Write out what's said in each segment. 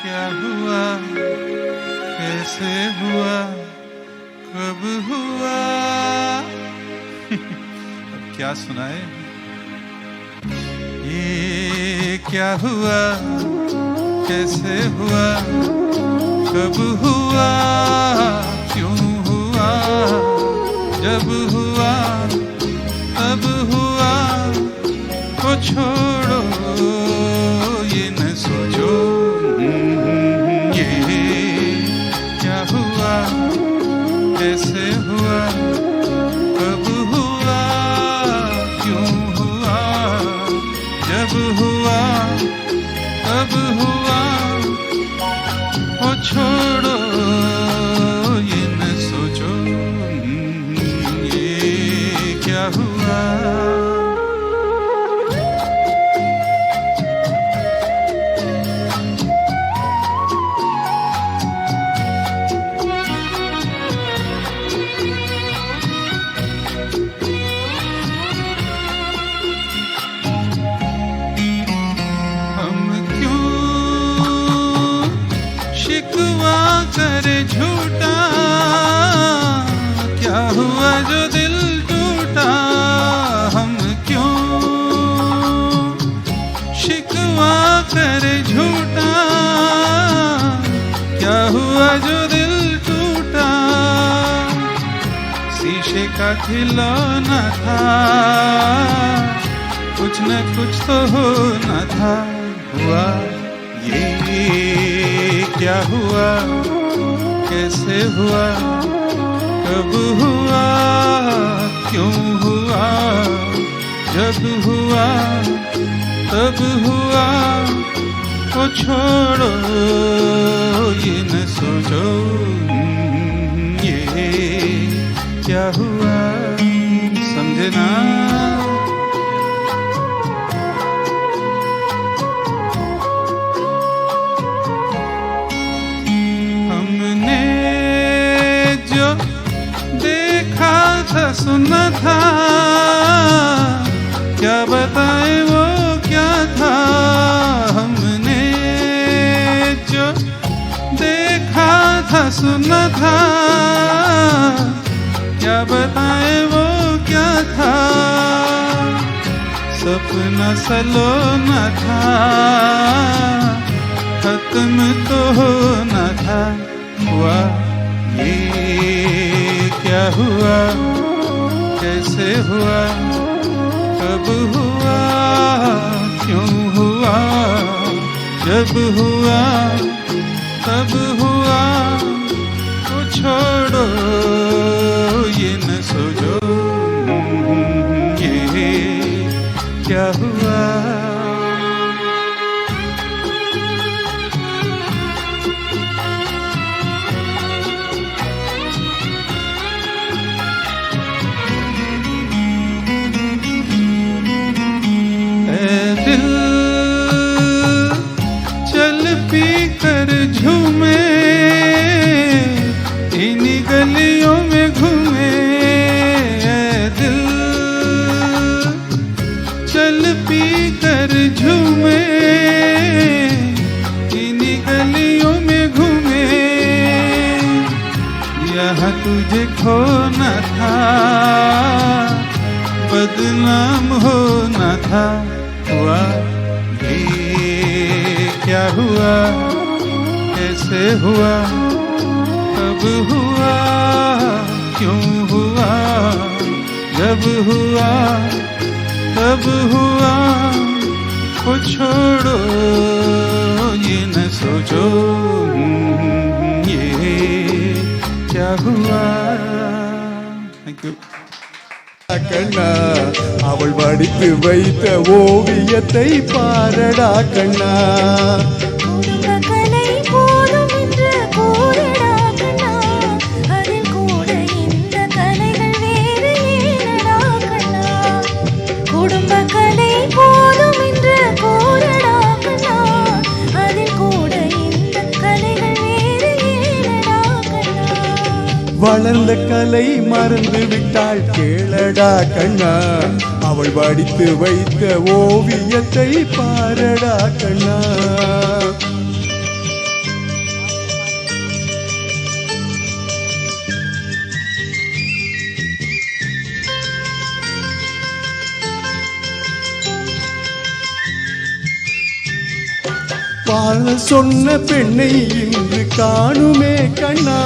क्या हुआ, कैसे हुआ, कब हुआ। अब क्या सुनाए। ये क्या हुआ, कैसे हुआ, कब हुआ, क्यों हुआ, जब हुआ तब हुआ, वो छोड़ो ये न सोचो। ये क्या हुआ, कैसे हुआ, कब हुआ, क्यों हुआ, जब हुआ तब हुआ, वो छोड़ो ये न सोचो। ये क्या हुआ। शिकवा करे झूठा, क्या हुआ जो दिल टूटा। हम क्यों शिकवा करे झूठा, क्या हुआ जो दिल टूटा। शीशे का खिलौना था, कुछ न कुछ तो होना था। हुआ ये क्या हुआ, कैसे हुआ, कब हुआ, क्यों हुआ, जब हुआ तब हुआ, वो छोड़ो ये न सोचो। ये क्या हुआ, समझे ना। सुना था, क्या बताए वो क्या था। हमने जो देखा था सुना था, क्या बताए वो क्या था। सपना सलोना था, खत्म तो होना था। हुआ ये क्या हुआ, कैसे हुआ, कब हुआ, क्यों हुआ, जब हुआ तब हुआ, वो छोड़ो ये न सोचो। ये क्या हुआ। झूमे इन्हीं गलियों में घूमे, दिल चल पी कर झूमे इन्हीं गलियों में घूमे। यहाँ तुझे खोना था, बदनाम होना था। हुआ ये क्या हुआ, कैसे हुआ, कब हुआ, क्यों हुआ, जब हुआ तब हुआ, वो छोड़ो ये न सोचो। ये क्या हुआ। Thank you. கண்ணா அவள் வடித்து வைத்த ஓவியத்தை பாரடா கண்ணா. வளர்ந்த கலை மறந்து விட்டாள் கேளடா கண்ணா. அவள் வடித்து வைத்த ஓவியத்தை பாரடா கண்ணா. காதல் சொன்ன பெண்ணை இன்று காணுமே கண்ணா,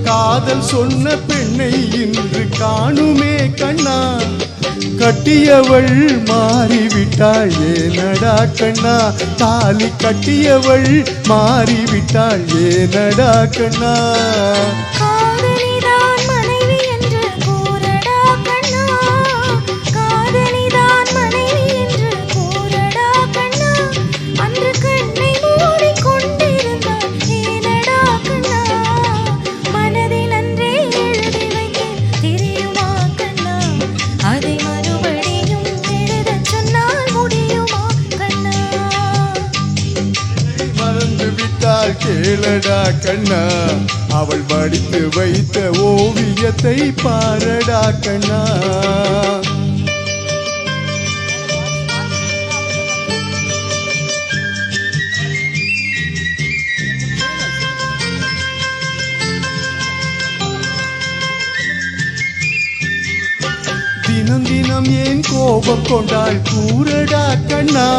காதல் சொன்ன பெண்ணை இன்று காணுமே கண்ணா, கட்டியவள் மாறிவிட்டாள் ஏனடா கண்ணா, தாலி கட்டியவள் மாறிவிட்டாள் ஏனடா கண்ணா. கேளடா கண்ணா, அவள் வடித்து வைத்த ஓவியத்தை பாரடா கண்ணா. தினம் தினம் ஏன் கோபம் கொண்டாள் கூறடா கண்ணா,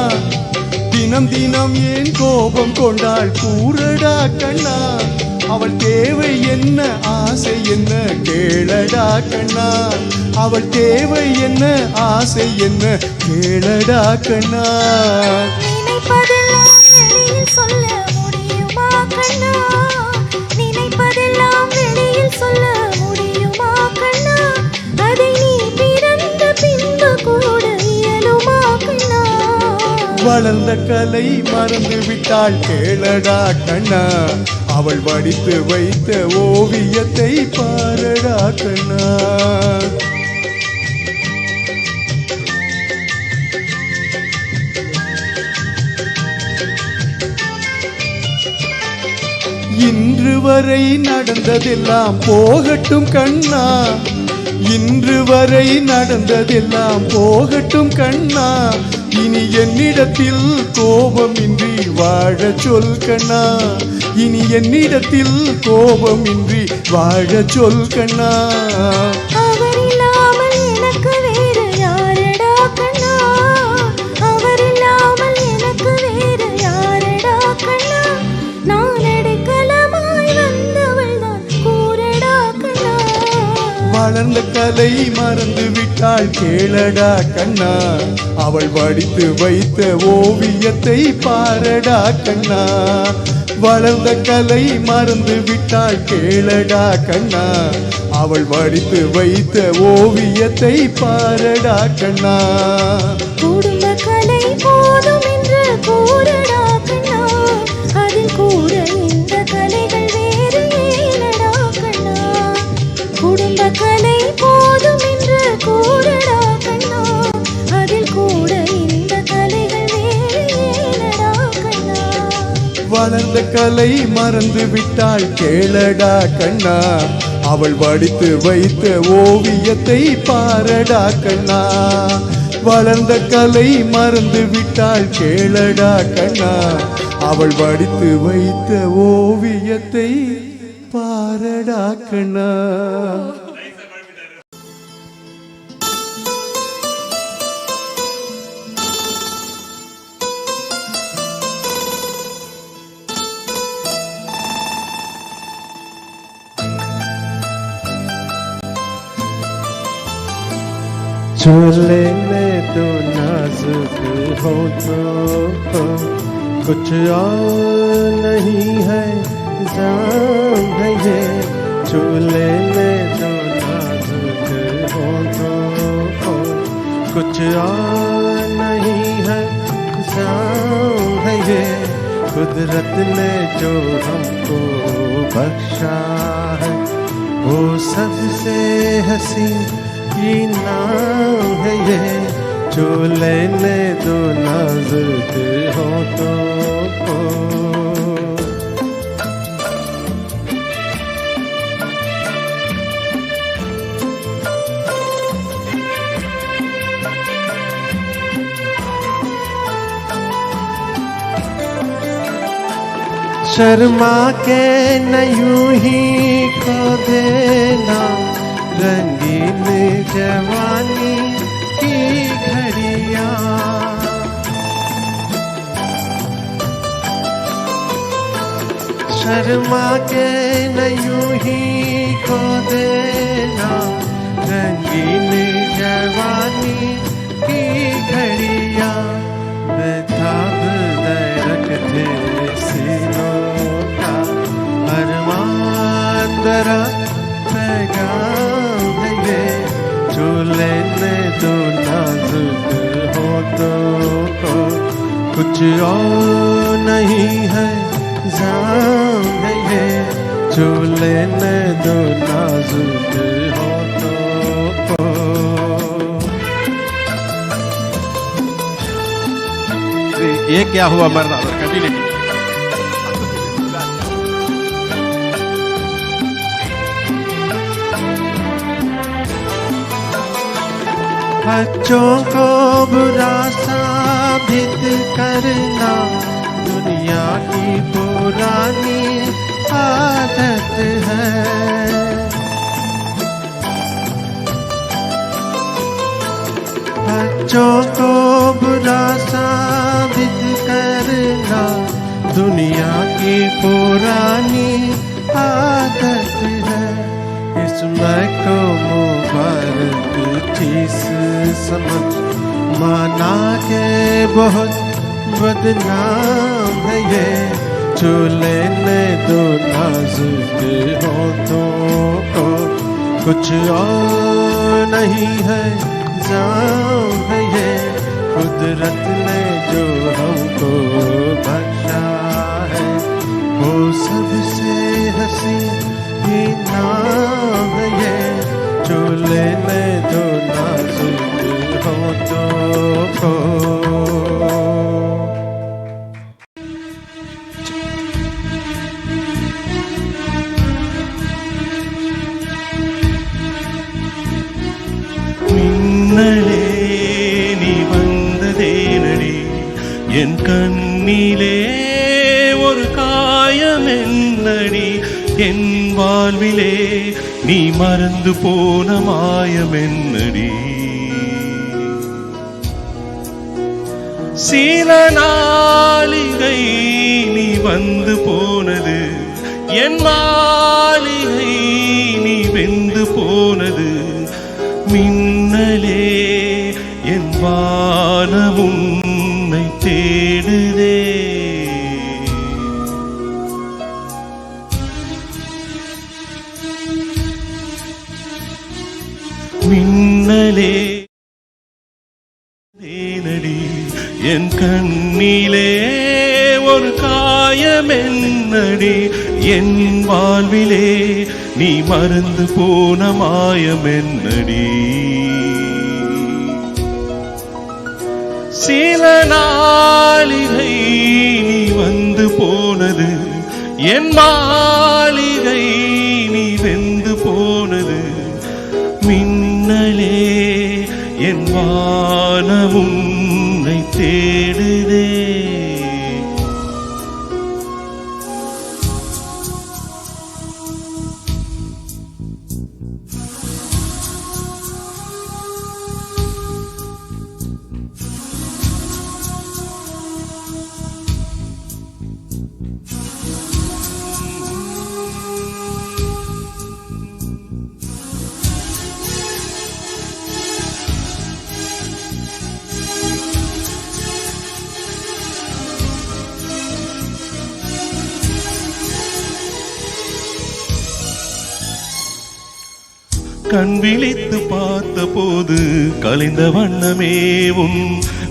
தினம் தினம் ஏன் கோபம் கொண்டாள் கூறடா கண்ணா, அவள் தேவை என்ன ஆசை என்ன கேளடா கண்ணா, அவள் தேவை என்ன ஆசை என்ன கேளடா கண்ணா. நினைப்பதெல்லாம் வெளியில் சொல்ல முடியுமா கண்ணா, நினைப்பதெல்லாம் வெளியில் சொல்ல முடியுமா கண்ணா, அதை நீ பிறந்த பின்பு கூட இயலுமா கண்ணா. வளர்ந்த கலை மறந்து விட்டாள் கேளடா கண்ணா, அவள் வடித்து வைத்த ஓவியத்தை பாரடா கண்ணா. இன்று வரை நடந்ததெல்லாம் போகட்டும் கண்ணா, இன்று வரை நடந்ததெல்லாம் போகட்டும் கண்ணா, இனி என்னிடத்தில் கோபமின்றி வாழ சொல் கண்ணா, இனி என்னிடத்தில் கோபமின்றி வாழ சொல் கண்ணா. அவர் இல்லாமல் எனக்கு வேறு யாரடா கண்ணா, அவர் இல்லாமல் எனக்கு வேறு யாரடா கண்ணா, நான் அடைக்கலமாய் வந்தவள் தான் கூறடா கண்ணா. வளர்ந்த கலை மறந்து விட்டாள் கேளடா கண்ணா, அவள் வடித்து வைத்த ஓவியத்தை பாரடா கண்ணா. வளர்ந்த கலை மறந்து விட்டாள் கேளடா கண்ணா, அவள் வடித்து வைத்த ஓவியத்தை பாரடா கண்ணா. குடும்ப கலை போதும் என்று கூறடா கண்ணா, அதில் கூட இந்த கலைகள் வேறு ஏனடா கண்ணா. குடும்ப கலை போதும் என்று கூறடா கண்ணா, அதில் கூட இந்த கலைகள் வேறு ஏனடா கண்ணா. வளர்ந்த கலை மறந்து விட்டாள் கேளடா கண்ணா, அவள் வடித்து வைத்த ஓவியத்தை பாரடா கண்ணா. வளர்ந்த கலை மறந்து விட்டாள் கேளடா கண்ணா, அவள் வடித்து வைத்த ஓவியத்தை பாரடா கண்ணா. चूल्हे में तो नाजुक हो तो कुछ और नहीं है जान है ये, चूल्हे में तो नाजुक हो तो कुछ और नहीं है जान है ये, कुदरत ने जो हमको बख्शा है वो सबसे हसीन की नाम है ये, जो लेने दो नाजुक हो तो। शर्मा के न यूं ही खो देना रंगीन जवानी की घड़ियां, शर्मा के न यूं ही खो देना रंगीन जवानी की घड़ियां बेताब रखते सीनों का अरमान दरा पैगाम है ये जो लेने दो नाजुक हो तो कुछ और नहीं है जाम है ये जो लेने दो नाजुक हो तो ये क्या हुआ मरना कंटिन्यू बच्चों को बुरा साबित करना दुनिया की पुरानी आदत है बच्चों को बुरा साबित करना दुनिया की पुरानी आदत है इसमें को मुबारक चीज समझ माना के बहुत बदनाम है ये जो लेने दो नाजुक हो तो कुछ और नहीं है जाम है ये कुदरत ने जो हमको बख्शा है वो सबसे हंसी ही नाम है ये जो लेने दो नाजुक हो तो மின்னலே நீ வந்ததேனடி என் கண்ணிலே ஒரு காயம் என்னடி என் வாழ்விலே நீ மறந்து போன மாயம் என்னடி சில நாளிகை நீ வந்து போனது என் மாளிகை நீ வெந்து போனது மின்னலே என் வானம் உன்னை தேடுதே மின்னலே தேனடி என் கண்ணிலே ஒரு காயம் என்னடி என் வாழ்விலே நீ மறந்து போன மாயம் என்னடி சில நாளிகை நீ வந்து போனது என் மாளிகை நீ வெந்து போனது மின்னலே என் வானம் உன்னை தேடுதே கண் விழித்து பார்த்த போது கலைந்த வண்ணமேவும்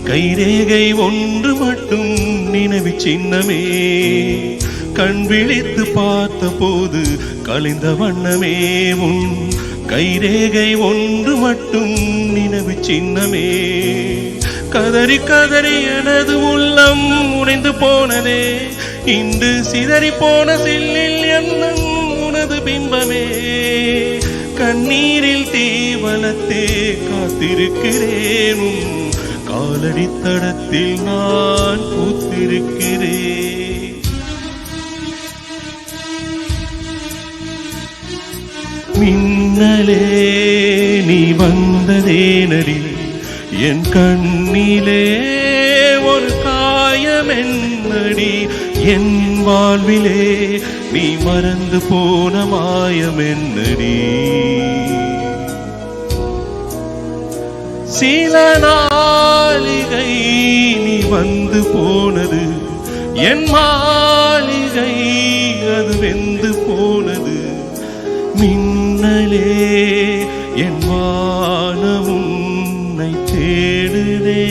கைரேகை ஒன்று மட்டும் நினைவு சின்னமே கண் விழித்து பார்த்த போது கலைந்த வண்ணமேவும் கைரேகை ஒன்று மட்டும் நினைவு சின்னமே கதறி கதறி எனது உள்ளம் உடைந்து போனதே இன்று சிதறி போன சில்லில் எண்ணம் உனது பிம்பமே கண்ணீரில் தீ வளர்த்தே காத்திருக்கிறேனும் காலடி தடத்தில் நான் பூத்திருக்கிறேன் மின்னலே நீ வந்ததேனடி என் கண்ணிலே ஒரு காயம் என்ன என்னடி என் வாழ்விலே நீ மறந்து போன மாயம் என்னடி சில நாளிகை நீ வந்து போனது என் மாளிகை அது வெந்து போனது மின்னலே என் வானம் உன்னை தேடுதே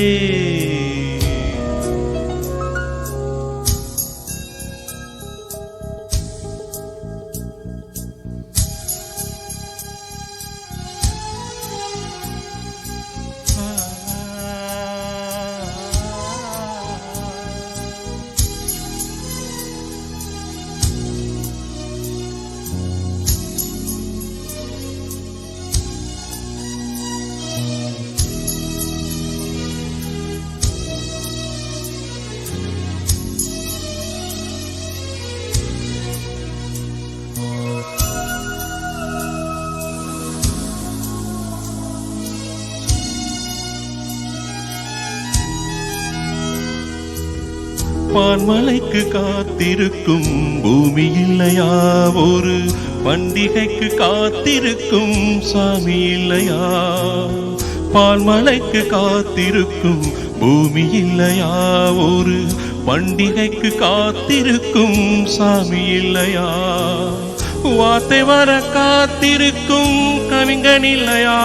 பான்மலைக்கு காத்திருக்கும் பூமி இல்லையா ஒரு பண்டிகைக்கு காத்திருக்கும் சாமி இல்லையா பான்மலைக்கு காத்திருக்கும் பூமி இல்லையா ஒரு பண்டிகைக்கு காத்திருக்கும் சாமி இல்லையா வார்த்தை வர காத்திருக்கும் கவிஞன் இல்லையா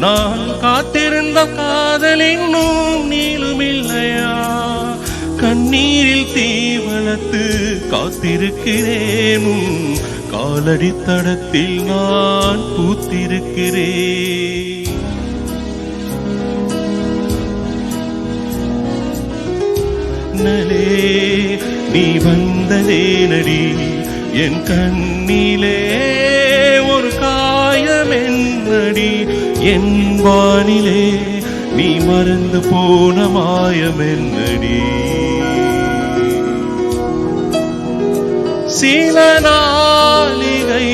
நான் காத்திருந்த காதல் இன்னும் நீளும் இல்லையா கண்ணீரில் தீ வளர்த்து காத்திருக்கிறேன் காலடி தடத்தில் நான் பூத்திருக்கிறேன் நலே நீ வந்ததே நடி என் கண்ணிலே ஒரு காயம் என்னடி என் வானிலே நீ மறந்து போன மாயம் என்னடி சில நாளிகை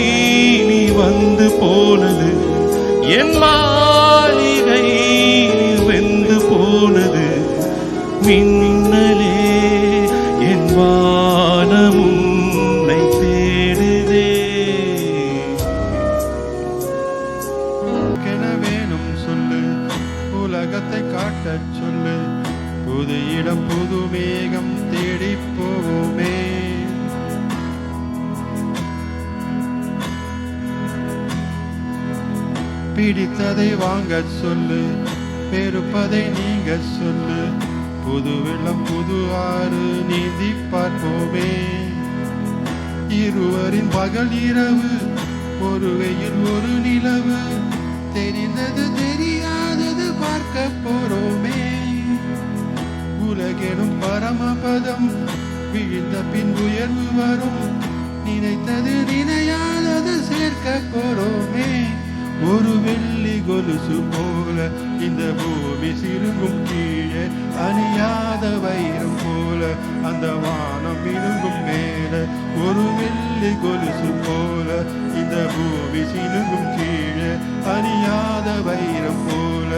நீ வந்து போனது என் மாளிகை வெந்து போனது மின்னலே என் வானம் உன்னை தேடுதே வேணும் சொல்லு உலகத்தை காட்டச் சொல்லு புது இடம் புது மேகம் தேடி போவோமே பிடித்ததை வாங்க சொல்லு பெருப்பதை நீங்க சொல்லு புது வெள்ளம் புது ஆறு நீந்தி பார்ப்போமே இருவரின் பகல் இரவு ஒரு வெயில் ஒரு நிலவு தெரிந்தது தெரியாதது பார்க்க போறோமே உலகெனும் பரமபதம் விழுந்த பின் உயர்வு வரும் நினைத்தது நினையாதது சேர்க்க போறோமே ஒரு வெள்ளி கொலுசு போல இந்த பூமி சிறுங்கும் கீழே அணியாத வைரம் போல அந்த வானம் மினுங்கும் மேல ஒரு வெள்ளி கொலுசு போல இந்த பூமி சிறுங்கும் கீழே அணியாத வைரம் போல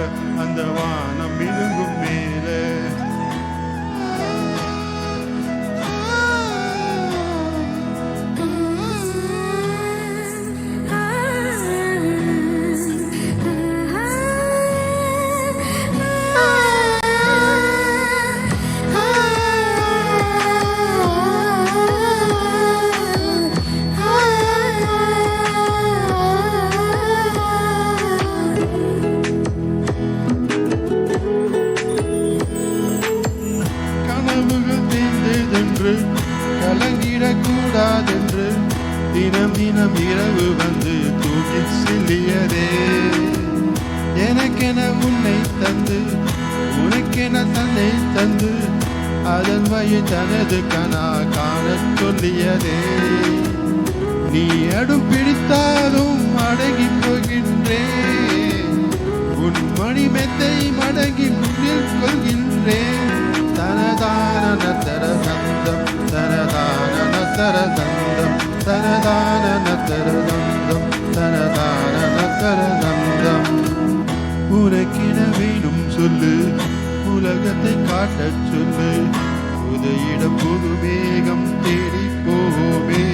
அந்த வானம் மினுங்கும் மேல கலங்கிடக்கூடாதென்று தினம் தினம் இரவு வந்து தூக்கி செல்லியதே எனக்கென உன்னை தந்து உனக்கென தன்னை தந்து அதன் வழி தனது கனா காண சொல்லியதே நீ அடும் பிடித்தாலும் அடங்கி போகின்றேன் உன் மணி மெத்தை மடங்கி முன்னில் கொள்கின்றேன் தனதான நத்தர சந்தம் தனதான நத்தர சந்தம் தனதான நத்தர சந்தம் தனதான நத்தர சந்தம் உனக்கென வேணும் சொல்லு உலகத்தை காட்டச் சொல்லு புது இடம் புது மேகம் தேடி போவோமே.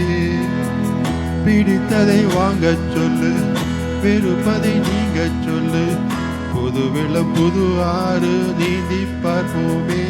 பிடித்ததை வாங்கச் சொல்லு, வெறுப்பதை நீங்க சொல்லு, புது வெள்ளம் புது ஆறு நீந்தி பார்ப்போமே.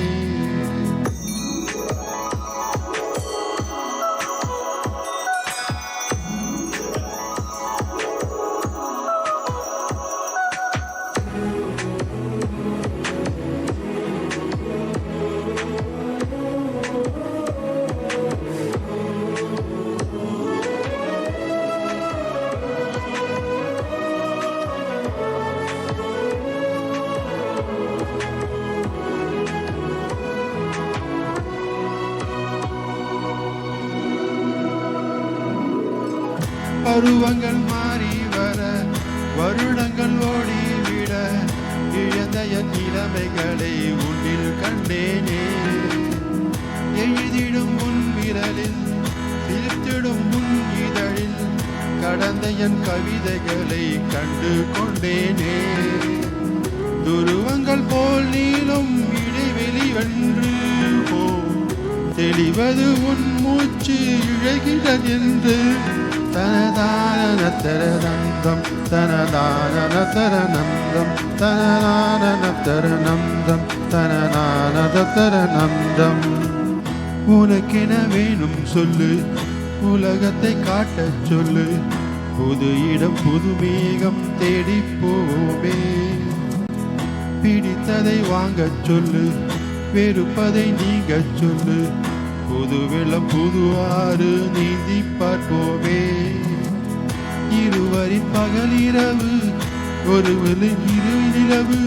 பருவங்கள் மாறி வர வருடங்கள் ஓடிவிட இழந்த என் இளமைகளை உன்னில் கண்டேனே. எழுதிடும் உன் விரலில் சிரித்திடும் உன் இதழில் கடந்த என் கவிதைகளை கண்டு கொண்டேனே. துருவங்கள் போல் நீளும் இடைவெளி வென்று போ, தெளிவது உன் மூச்சு இழகிறதென்று. தனதானதரநந்தம் தனதானதரநந்தம் தனதானதரநந்தம் தனதானதரநந்தம். உனக்கென வேணும் சொல்லு, உலகத்தை காட்டச் சொல்லு, புது இடம் புது மேகம் தேடி போவோமே. பிடித்ததை வாங்கச் சொல்லு, வெறுப்பதை நீங்கச் சொல்லு, புது வெள்ளம் புது ஆறு நீந்தி பார்ப்போமே. இருவரின் பகல் இரவு ஒருவரின் இரு நிலவு,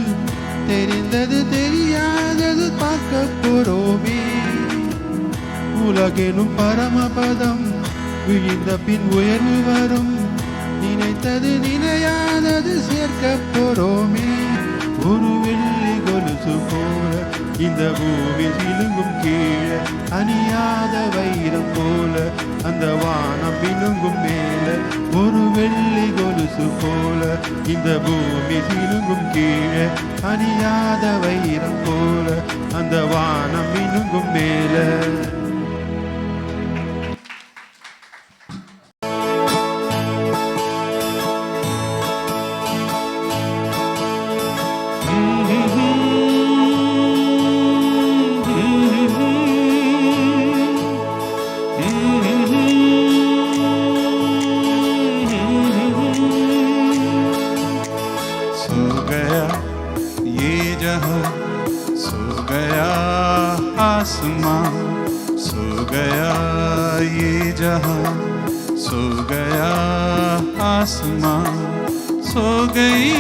தெரிந்தது தெரியாதது பார்க்க போறோமே. உலகெனும் பரமபதம் விழிந்த பின் உயர்வு வரும், நினைத்தது நினையாதது சேர்க்க போறோமே. ஒரு வெள்ளி கொலுசு போல இந்த பூமி சிலுங்கும் கீழே, அணியாத வைரம் போல அந்த வானம் பினுங்கும் மேல. ஒரு வெள்ளி கொலுசு போல இந்த பூமி சிலுங்கும் கீழே, அணியாத வைரம் போல அந்த வானம் பினுங்கும் மேல. सो गया आसमां, सो गया ये जहां, सो गया आसमां, सो गई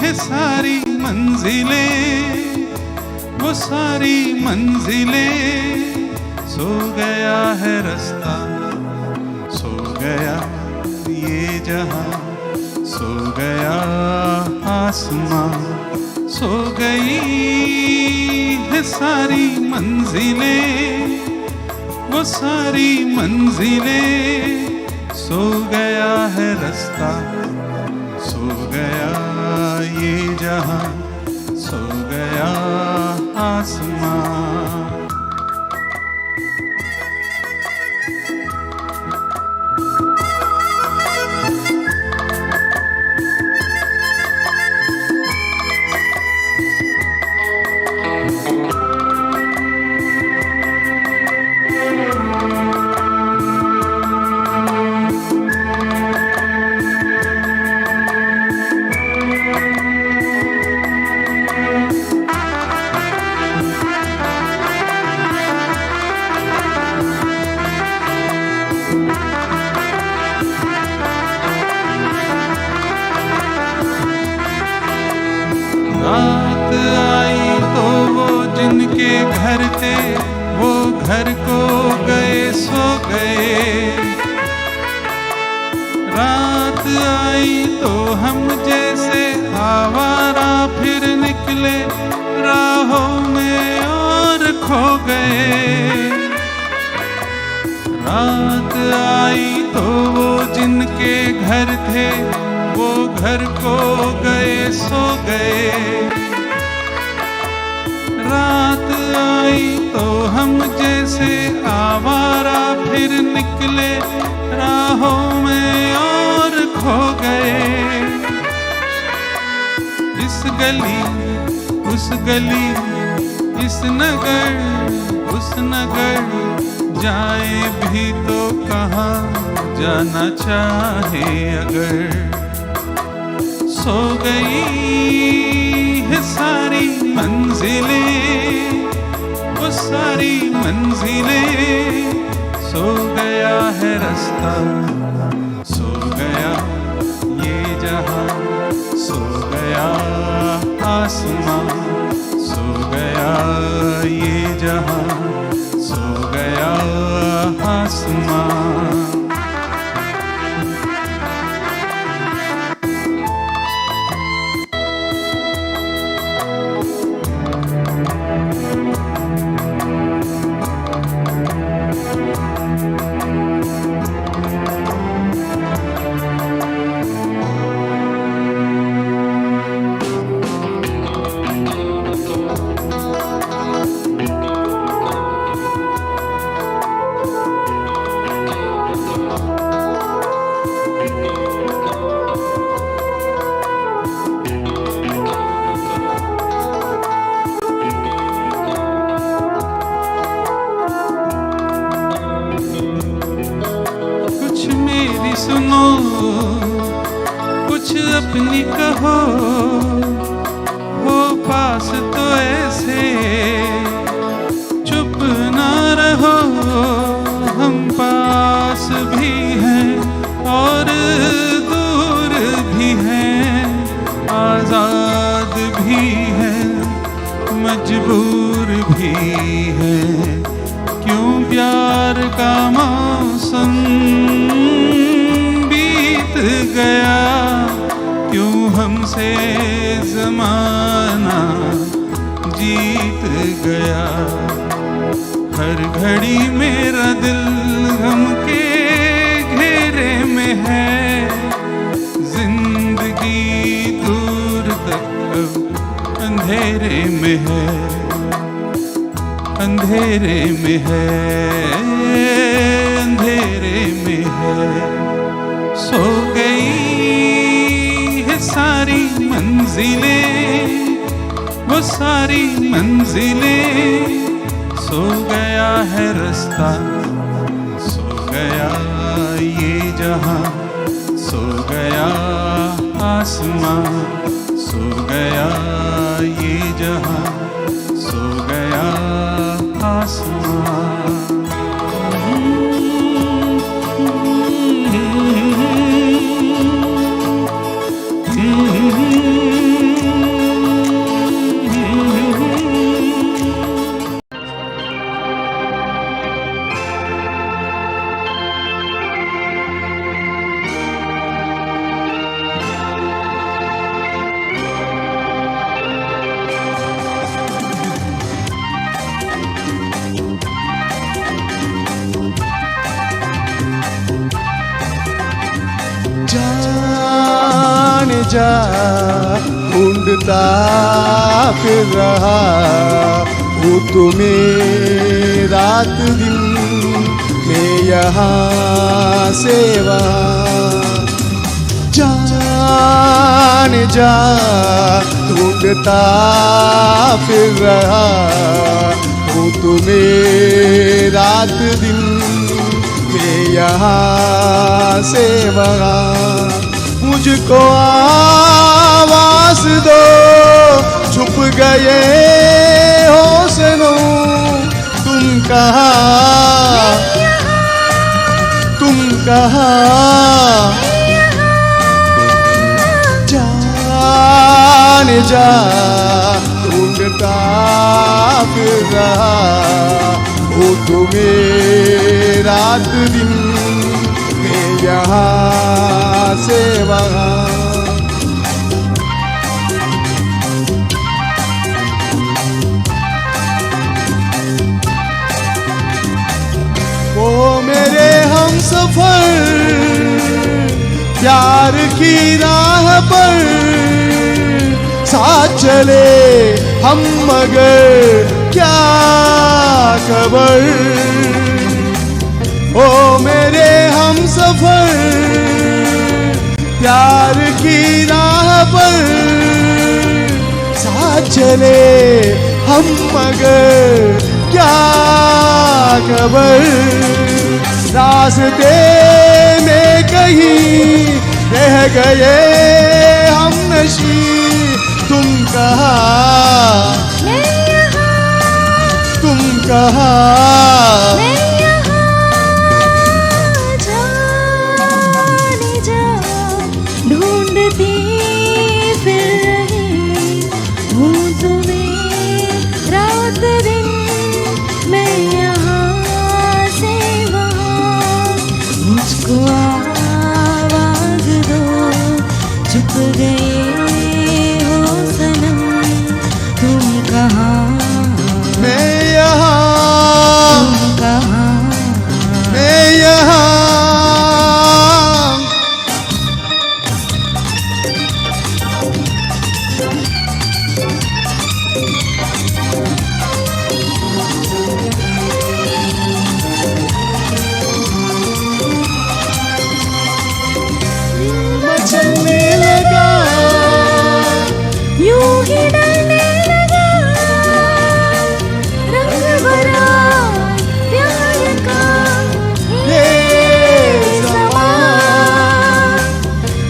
है सारी मंजिलें, वो सारी मंजिलें. सो गया है रास्ता, सो गया ये जहां, सो गया आसमां, सो गई है सारी मंजिलें, वो सारी मंजिलें. सो गया है रास्ता, सो गया ये जहां, सो गया आसमां. रात आई तो वो जिनके घर थे वो घर को गए सो गए. रात आई तो हम जैसे आवारा फिर निकले राहों में और खो गए. रात आई तो वो जिनके घर थे वो घर को गए सो गए. रात आई तो हम जैसे आवारा फिर निकले राहों में और खो गए। इस गली उस गली, इस नगर उस नगर, जाए भी तो कहाँ जाना चाहे अगर। सो गई है सारी मंजिलें, वो सारी मंजिलें, सो गया है रास्ता, सो गया ये जहां, सो गया आसमां, सो गया ये जहां, सो गया आसमां। सुनो कुछ अपनी कहो, हो पास तो ऐसे चुप ना रहो। हम पास भी हैं और दूर भी हैं, आजाद भी हैं, मजबूर भी हैं। क्यों प्यार का मौसम गया, क्यों हमसे जमाना जीत गया। हर घड़ी मेरा दिल गम के घेरे में है, जिंदगी दूर तक अंधेरे में है, अंधेरे में है, अंधेरे में है। सो गई है सारी मंजिलें, वो सारी मंजिलें, सो गया है रास्ता, सो गया ये जहां, सो गया आसमां, सो गया ये जहां, सो गया आसमां। जाने जा ढूंढता फिर रहा हूँ तुम्हें रात दिन में यहाँ से वहाँ। जाने जा ढूंढता फिर रहा हूँ तुम्हें रात दिन में यहाँ से वहाँ। मुझको आवाज दो, छुप गए हो सनम, तुम कहाँ, तुम कहाँ। जाने जा ढूंढता फिर रहा हूँ तुम्हें रात दिन में यहाँ से वहाँ। वो मेरे हमसफर प्यार की राह पर साथ चले हम मगर क्या खबर। ओ मेरे हम सफर प्यार की राह पर साथ चले हम मगर क्या खबर। रास्ते में कहीं रह गए हम नशी तुम कहाँ तुम कहाँ जाने जा ढूंढती फिर रही हूँ तुम्हें रात दिन मैं यहाँ से वहाँ मुझको आवाज दो चुप गए हो सनम तुम कहाँ मैं यहाँ तुम कहाँ मैं यहाँ। मचलने लगा यूं ही डरने लगा रंग भरा प्यार का ये समा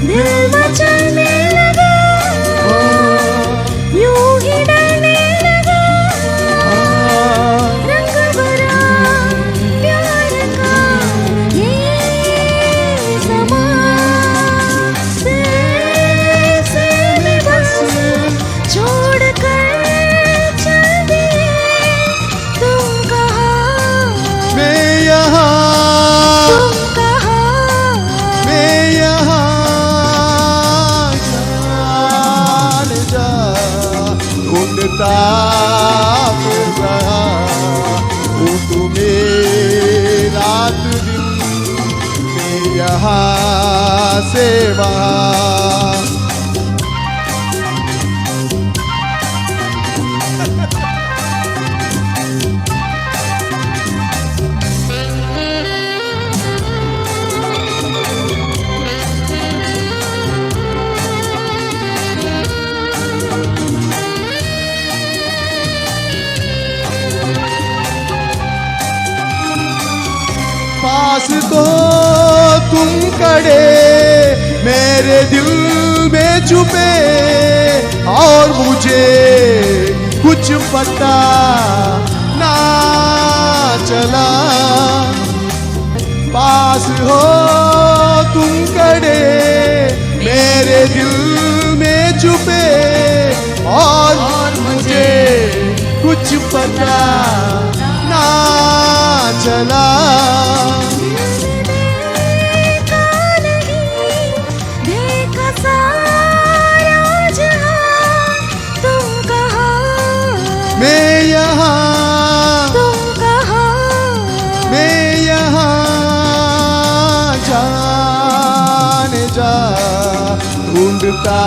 दिल मचलने लगा यूं ही डरने लगा रंग भरा प्यार का ये समा से मैं बस छोड़ कर चल दिए तुम कहाँ मैं यहाँ तुम कहाँ मैं यहाँ। जान जा ढूंढता फिर रहा हूँ तुम्हें रात दिन मैं यहाँ से वहाँ। पास तो तुम खड़े मेरे दिल में छुपे और मुझे कुछ पता ना चला। पास हो तुम खड़े मेरे दिल में छुपे और मुझे कुछ पता ना चला। देखा सारा जहां तुम कहाँ मैं यहाँ तुम कहाँ मैं यहाँ। जाने जा ढूंढता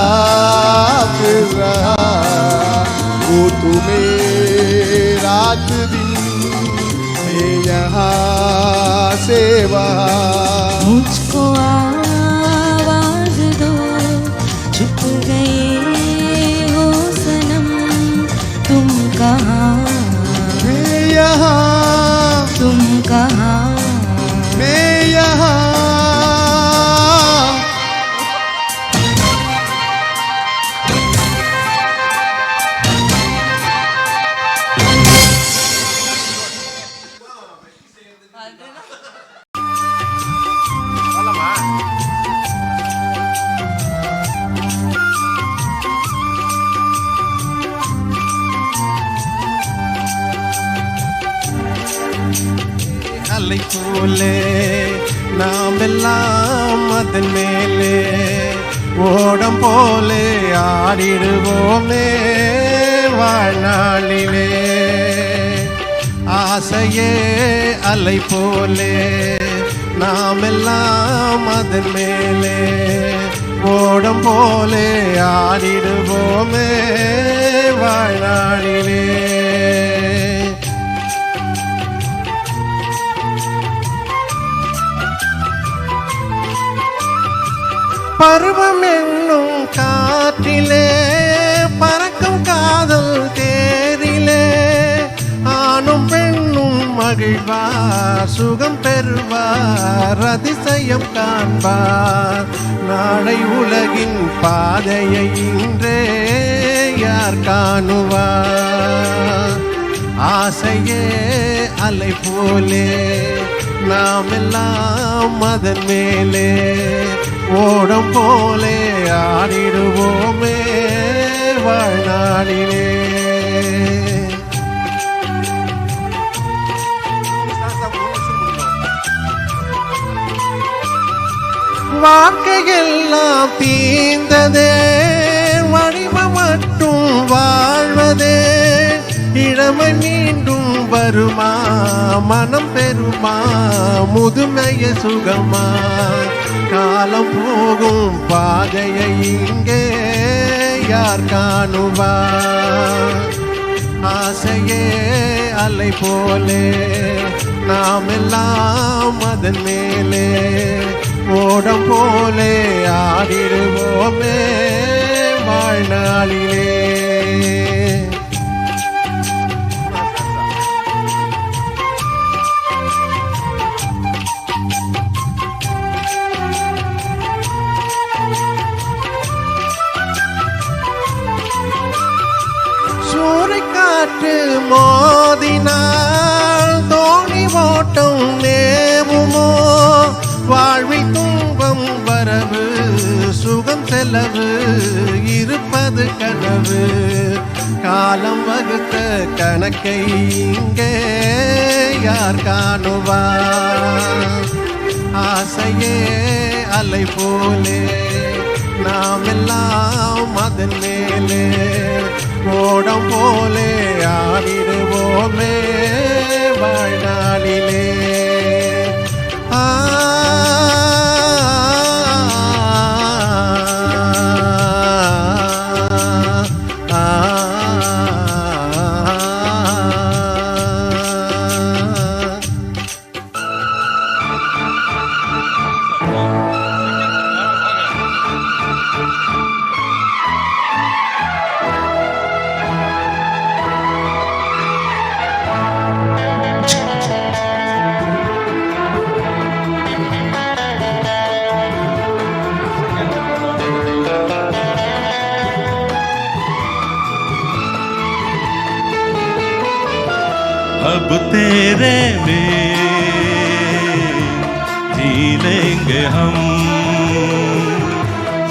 फिर रहा वो तुम्हें रात दिन मैं यहाँ से वहाँ। मुझको आवाज दो चुप गए हो सनम तुम कहाँ मैं यहाँ तुम कहाँ मैं यहाँ। அலை போலே நாம் எல்லாம் அதன் மேலே ஓடம் போலே ஆடிடுவோமே வாழ்நாளிலே. ஆசையே அலை போலே நாம் எல்லாம் அதன் மேலே ஓடம் போலே ஆடிடுவோமே வாழ்நாளிலே. பருவம் என்னும் காற்றிலே பறக்கும் காதல் தேரிலே ஆணும் பெண்ணும் மகிழ்வார் சுகம் பெறுவார் அதிசயம் காண்பார். நாளை உலகின் பாதையை இன்றே யார் காணுவார். ஆசையே அலை போலே நாம் எல்லாம் அதன் மேலே ஓடம் போலே ஆடிடுவோமே வாழ்நாளிலே. வாழ்க்கையெல்லாம் தீர்ந்ததே வடிவம் மட்டும் வாழ்வதே. இளமை மீண்டும் வருமா மனம் பெறுமா முதுமைய சுகமா. காலம் போகும் பாதையை இங்கே யார் காணுவார். ஆசையே அலை போலே நாம் எல்லாம் அதன் மேலே ஓடம் போலே ஆடிடுவோமே வாழ்நாளிலே. சூறைக்காற்று மோதினால் தோணி ஓட்டம் நேமுமோ. வாழ்வில் துன்பம் வரவு சுகம் செலவு இருப்பது கனவு. காலம் வகுத்த கணக்கை இங்கே யார் காணுவார். ஆசையே அலை போலே நாம் எல்லாம் அதன் மேலே ஓடம் போலே ஆடிடுவோமே வாழ்நாளிலே. अब तेरे में जी लेंगे हम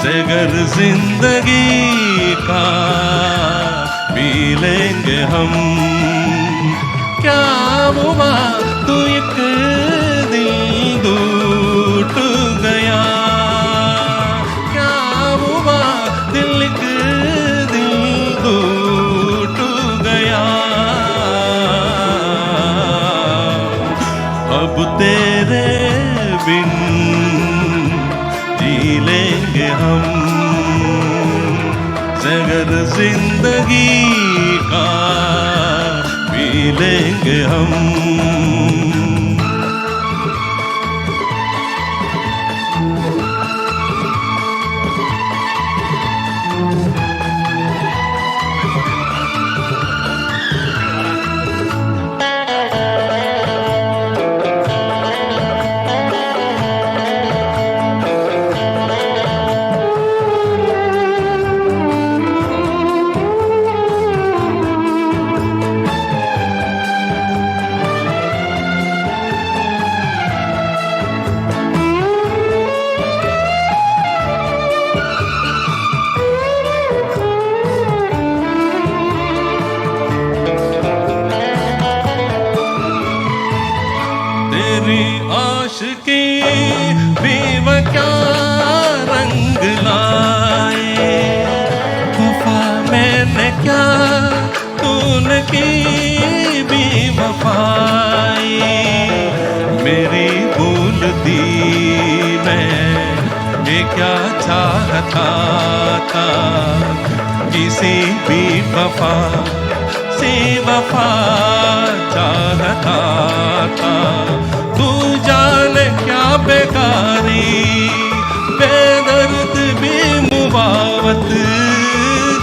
सगर जिंदगी का पी लेंगे हम. क्या हुआ तू एक दिल टूट गया. क्या हुआ दिल एक दिल टूट गया. अब तेरे बिन जी लेंगे हम सगर जिंदगी का पी लेंगे हम. तेरी आशिकी बेवा क्या रंग लाए. वफा मैंने क्या तूने की बेवफाई. मेरी भूल दी मैं एक क्या चाहता था, किसी भी वफा से वफा चाहता था। तू जाने क्या बेकारी बेदर्द भी मुबावत,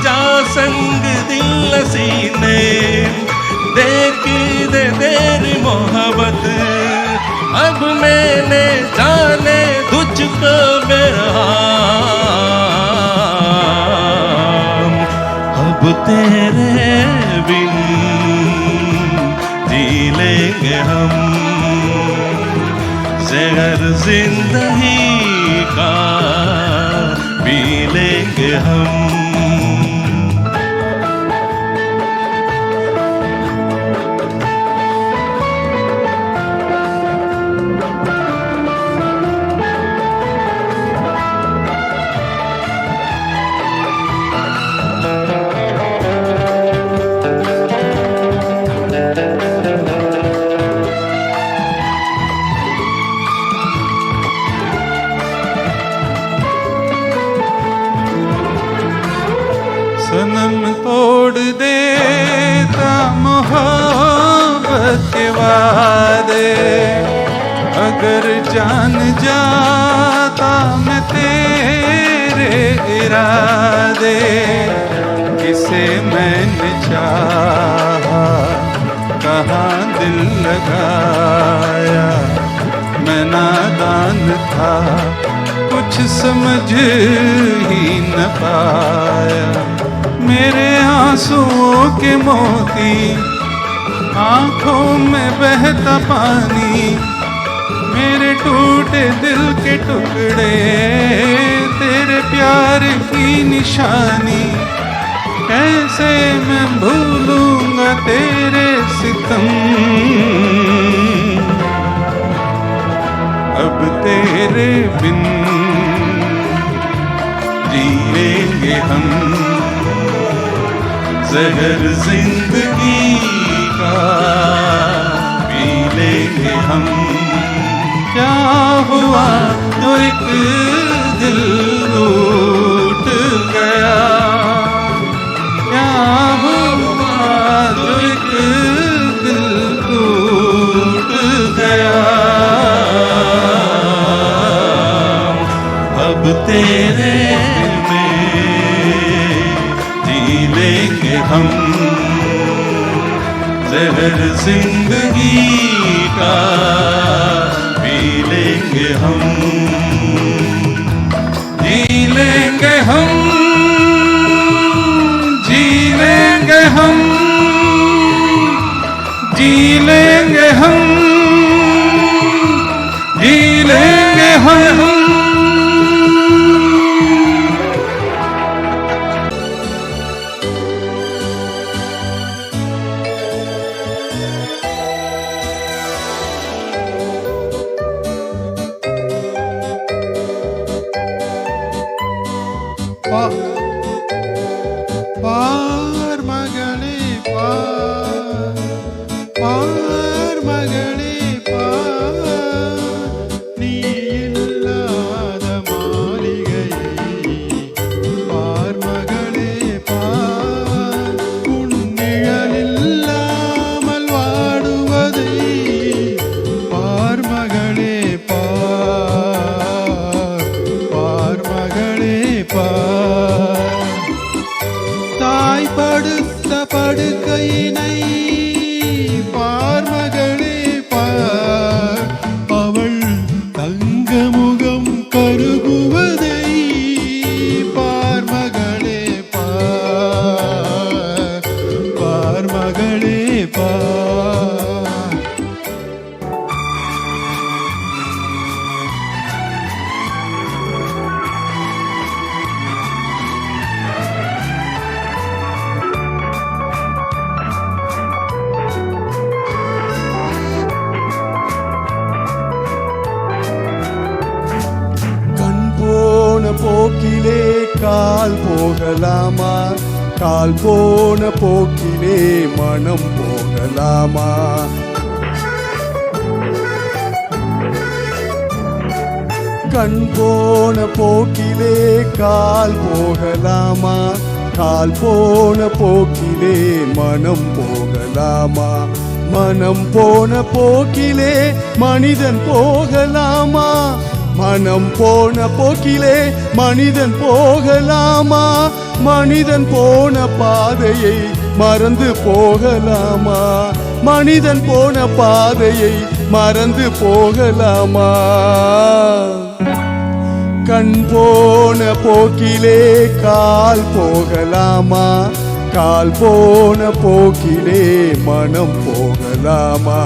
जा संग दिल सीने देखी दे तेरी मोहब्बत। अब मैंने जाने तुझको मेरा, अब तेरे बिन जी लेंगे हम, जहर जिंदगी का पी लेंगे हम। सनम तोड़ देता मोहब्बत के वादे, अगर जान जाता मैं तेरे इरादे। किसे मैंने चाहा कहाँ दिल लगाया, मैं नादान था कुछ समझ ही न पाया। मेरे आंसुओं के मोती आंखों में बहता पानी, मेरे टूटे दिल के टुकड़े तेरे प्यार की निशानी। कैसे मैं भूलूंगा तेरे सितम, अब तेरे बिन जी लेंगे हम, जहर जिंदगी का पी लेंगे हम। क्या हुआ जो एक दिल टूट गया, क्या हुआ जो एक दिल टूट गया। अब तेरे हम, जहर जिंदगी का पी लेंगे हम, जी लेंगे हम, जी लेंगे हम, जी लेंगे हम, जी लेंगे हम। பார் மகளே பார், பார் மகளே பார், நீ இல்லாத மாளிகையை பார் மகளே பார், உன் நிழல் இல்லாமல் வாடுவதை பார் மகளே பார், பார் மகளே பார். தாய் படுத்த படுக்கையினை பார் மகளே பார், அவள் தங்க முகம் கருகுவதை பார் மகளே பார், பார் மகளே பார். போக்கிலே கால் போகலாமா, கால் போன போக்கிலே மனம் போகலாமா. கண் போன போக்கிலே கால் போகலாமா கால் போன போக்கிலே மனம் போகலாமா மனம் போன போக்கிலே மனிதன் போகலாமா மனம் போன போக்கிலே மனிதன் போகலாமா மனிதன் போன பாதையை மறந்து போகலாமா மனிதன் போன பாதையை மறந்து போகலாமா கண் போன போக்கிலே கால் போகலாமா கால் போன போக்கிலே மனம் போகலாமா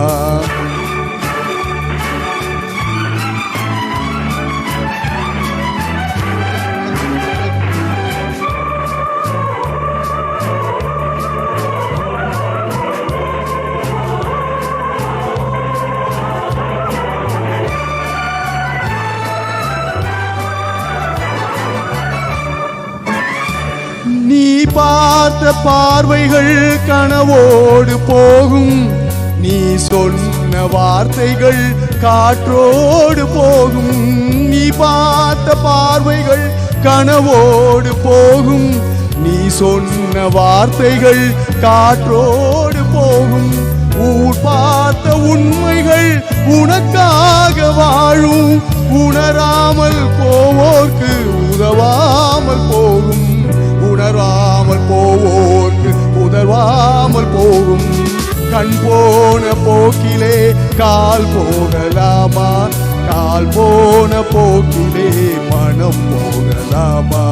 நீ பார்த்த பார்வைகள் கனவோடு போகும் நீ சொன்ன வார்த்தைகள் காற்றோடு போகும் நீ பார்த்த பார்வைகள் கனவோடு போகும் நீ சொன்ன வார்த்தைகள் காற்றோடு போகும் ஊர் பார்த்த உண்மைகள் உனக்காக வாழும் உணராமல் போவோர்க்கு உதவாமல் போகும் உணராமல் போவோர்க்கு உதவாமல் போகும் கண் போன போக்கிலே கால் போகலாமா கால் போன போக்கிலே மனம் போகலாமா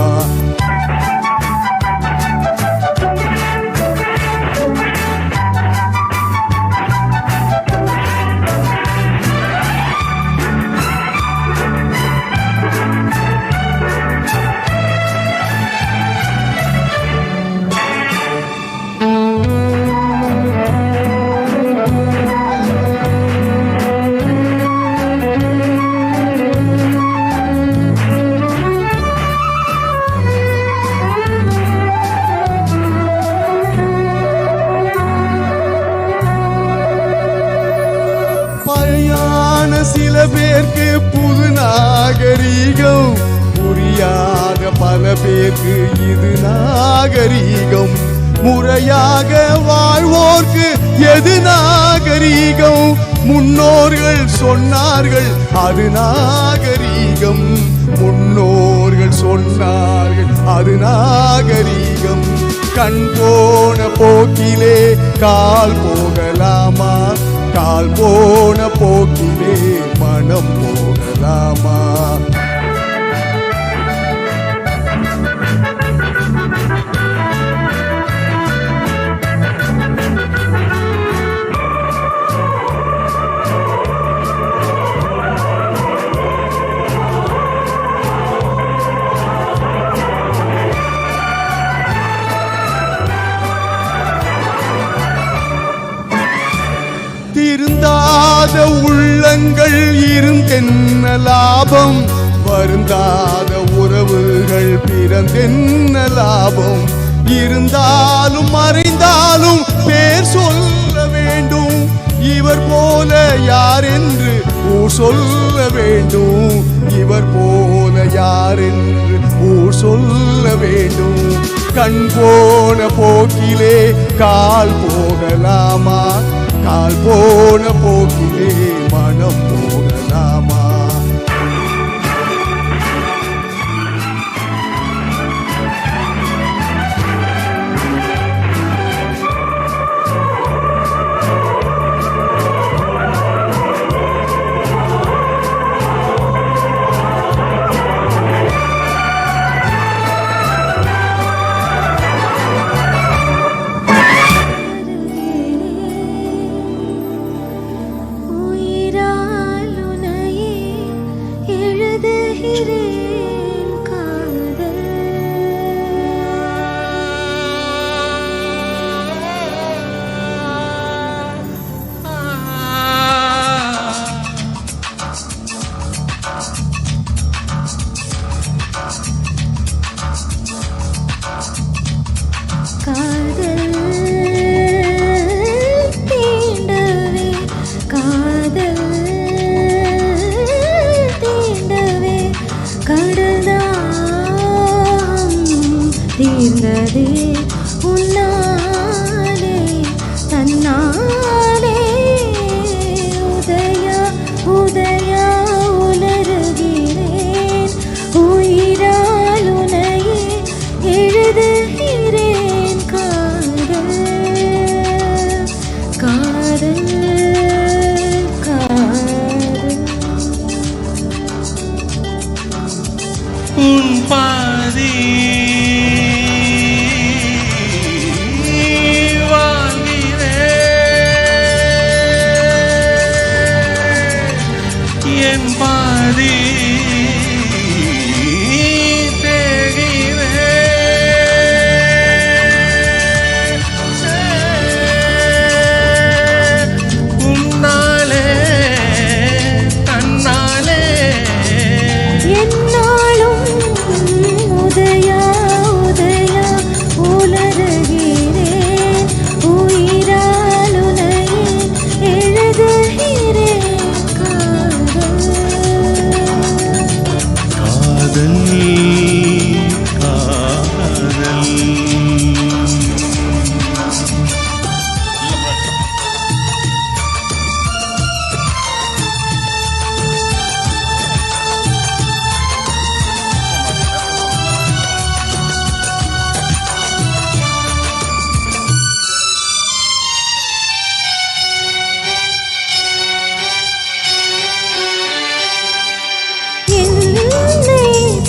சில பேருக்கு புது நாகரீகம் புரியாத பல பேருக்கு இது நாகரீகம் முறையாக வாழ்வோர்க்கு எது நாகரீகம் முன்னோர்கள் சொன்னார்கள் அது நாகரீகம் முன்னோர்கள் சொன்னார்கள் அது நாகரீகம் கண் போன போக்கிலே கால் போகலாமா கால் போன போக்கிலே மனம் போகலாமா திருந்தாத உள்ளங்கள் இருந்தென்ன லாபம் வருந்தாத உறவுகள் பிறந்தென்ன லாபம் இருந்தாலும் மறைந்தாலும் பேர் சொல்ல வேண்டும் இவர் போல யார் என்று ஊர் சொல்ல வேண்டும் இவர் போல யார் என்று ஊர் சொல்ல வேண்டும் கண் போன போக்கிலே கால் போகலாமா கால் போன போக்கிலே மனம் போகலாமா உயிரால் பாதி வாங்கினேன் என் பாதி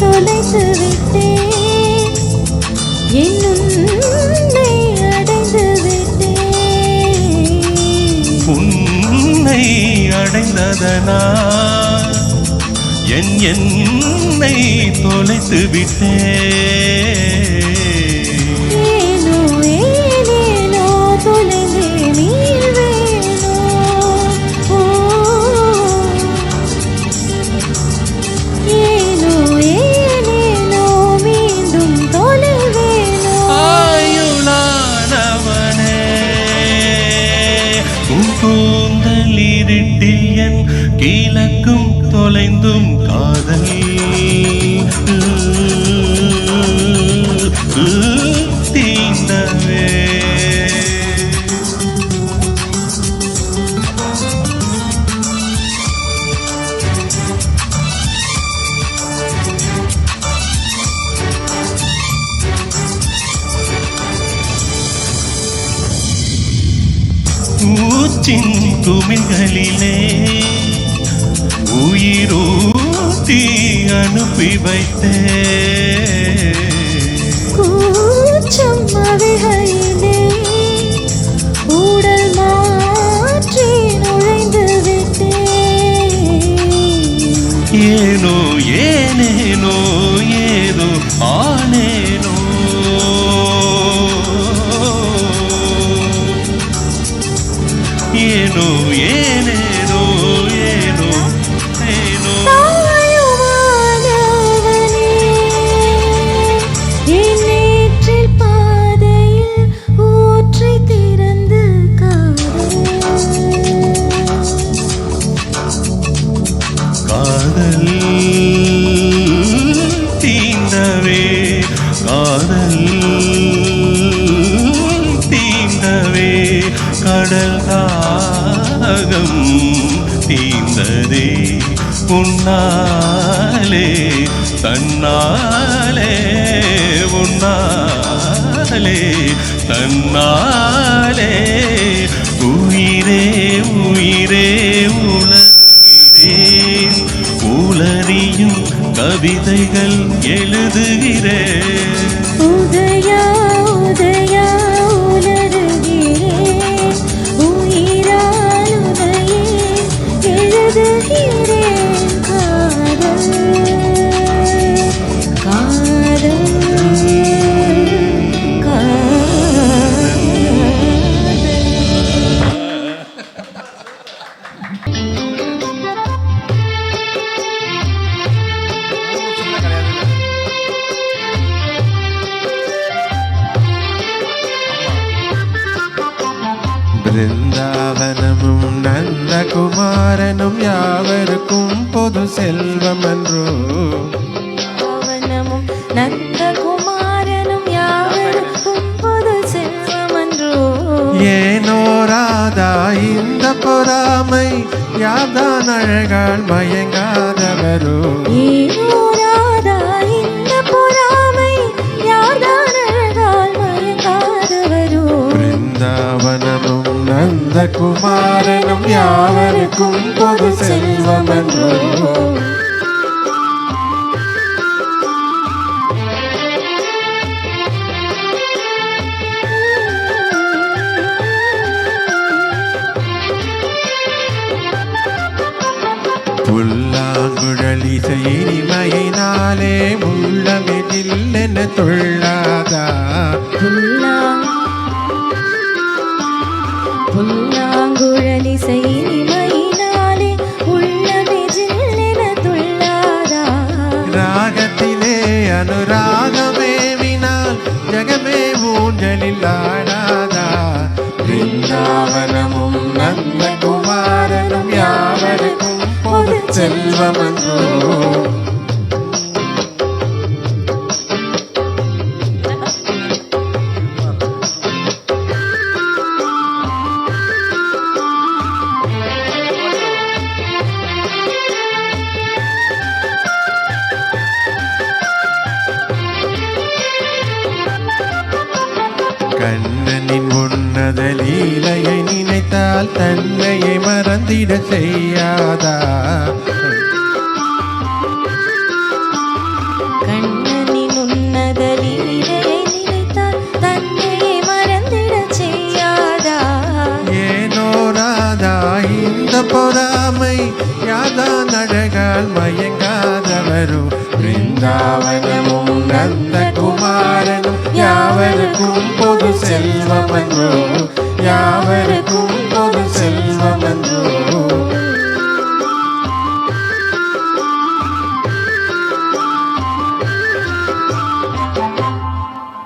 தொலைத்து விட்டேன் என்னை அடைந்து விட்டேன் உன்னை அடைந்ததனா என்னை தொலைத்து விட்டேன் ஏனோ ஏனேனோ தொலைந்தே மீள்வேனோ ஏனோ ஏனேனோ மீண்டும் தொலைவேனோ ஆயுளானவனே உன் கூந்தலிருட்டில் என் கிழக்கும் தொலைந்தும் காதல் தீண்டவே மூச்சின் குமிழ்களிலே உயிரூட்டி அனுப்பி வைத்தே கூச்சம் அவைகளிலே உடல் மாற்றி நுழைந்து விட்டேன் ஏனோ ஏனேனோ ஏதோ ஆனேனோ ஏனோ ஏனேனோ ஏனோ ஏனோ தாயுமானவனே என் நேற்றில் பாதையில் ஊற்றி திறந்து காதல் தீண்டவே காதல் தீண்டவே கடல் தாகம் தீந்ததே உன்னாலே தன்னாலே உன்னாலே தன்னாலே உயிரே உயிரே உலகிறேன் உலறியும் கவிதைகள் எழுதுகிறேன் உதயா உதயா உலருகிறேன் உயிரால் உனையே எழுதுகிறேன் காதல் காதல் பிருந்தாவனமும் நந்தகுமாரனும் யாவருக்கும் பொது செல்வம் என்றோ அவனமும் நந்தகுமாரனும் யாவருக்கும் பொது செல்வமன்றோ ஏனோ ராதா இந்த பொறாமை யார்தான் அழகால் மயங்காதவரோ ஏனோ ராதா இந்த பொறாமை யார்தான் அழகால் மயங்காதவரோ பிருந்தாவனமும் நந்தகுமாரனும் யாவருக்கும் பொது செல்வம் என்றோ புல்லாங்குழல் இசையினிமையினாலே உள்ளமே ஜில்லென துள்ளாதா புல்லாங்குழலிசை இனிமையினாலே உள்ளமே ஜில்லென துள்ளாதா ராகத்திலே அனுராகமேவினால் ஜகமே ஊஞ்சலில் ஆடாதா பிருந்தாவனமும் நந்தகுமாரனும் யாவருக்கும் பொது செல்வமன்றோ கண்ணனின் உன்னத லீலையை நினைத்தால் தன்னையை மறந்திட செய்யாதா கண்ணனின் உன்னத லீலையை நினைத்தால் தன்னையை மறந்திட செய்யாதா ஏனோ ராதா இந்த பொறாமை யாதான் அழகால் மயங்காதவரோ பிருந்தாவனமும் நந்தகுமாரனும் யாவருக்கும் பொது செல்வமன்றோ யாவருக்கும் பொது செல்வமன்றோ